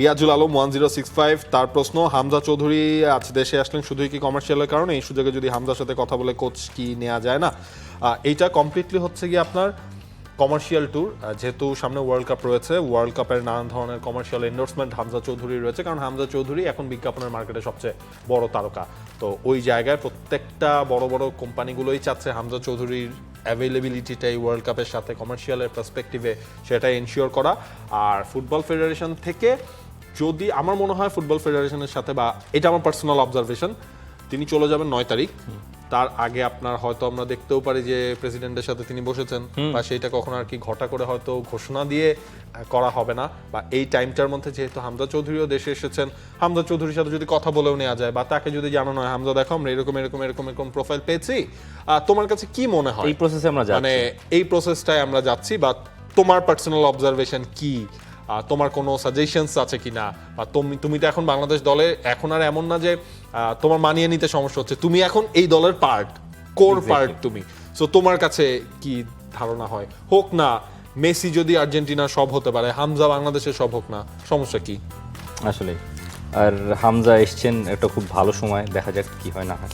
রিয়াজুল আলম 1065 তার প্রশ্ন, হামজা চৌধুরী আজ দেশে আসলেন শুধুই কি কমার্শিয়ালের কারণে? এই সুযোগে যদি হামজার সাথে কথা বলে কোচ কি নেওয়া যায় না? এইটা কমপ্লিটলি হচ্ছে কি আপনার কমার্শিয়াল ট্যুর, যেহেতু সামনে ওয়ার্ল্ড কাপ রয়েছে, ওয়ার্ল্ড কাপের নানান ধরনের কমার্শিয়াল এন্ডোর্সমেন্ট হামজা চৌধুরী রয়েছে, কারণ হামজা চৌধুরী এখন বিজ্ঞাপনের মার্কেটে সবচেয়ে বড় তারকা। তো ওই জায়গায় প্রত্যেকটা বড় বড় কোম্পানিগুলোই চাচ্ছে হামজা চৌধুরীর অ্যাভেলেবিলিটিটাই ওয়ার্ল্ড কাপের সাথে কমার্শিয়ালের পার্সপেক্টিভে সেটা এনশিওর করা। আর ফুটবল ফেডারেশন থেকে যদি আমার মনে হয় ফুটবল ফেডারেশনের সাথে, বা এটা আমার পার্সোনাল অবজারভেশন, তিনি চলে যাবেন 9 তারিখ। তার আগে আপনার হয়তো আমরা দেখতেও পারি যে প্রেসিডেন্টের সাথে তিনি বসেছেন, বা সেইটা কখনো আর কি ঘটা করে হয়তো ঘোষণা দিয়ে করা হবে না, বা এই টাইমটার মধ্যে যেহেতু হামজা চৌধুরীও দেশে এসেছেন, হামজা চৌধুরীর সাথে যদি কথা বলেও নেওয়া যায়, বা তাকে যদি জানানো হয় হামজা দেখো আমরা এরকম এরকম এরকম এরকম প্রোফাইল পেয়েছি, তোমার কাছে কি মনে হয় এই প্রসেসে আমরা যাচ্ছি, মানে এই প্রসেসটাই আমরা যাচ্ছি, বা তোমার পার্সোনাল অবজারভেশন কি, তোমার কোনো সাজেশনস আছে কিনা, বা তুমি তো এখন বাংলাদেশ দলে এখন আর এমন না যে তোমার মানিয়ে নিতে সমস্যা হচ্ছে, তুমি এখন এই দলের পার্ট, কোর পার্ট তুমি। সো তোমার কাছে কি ধারণা হয়, হোক না মেসি যদি আর্জেন্টিনার সব হতে পারে, হামজা বাংলাদেশের সব হোক না, সমস্যা কি? আসলে আর হামজা এসছেন একটা খুব ভালো সময়, দেখা যাক কি হয় না হয়।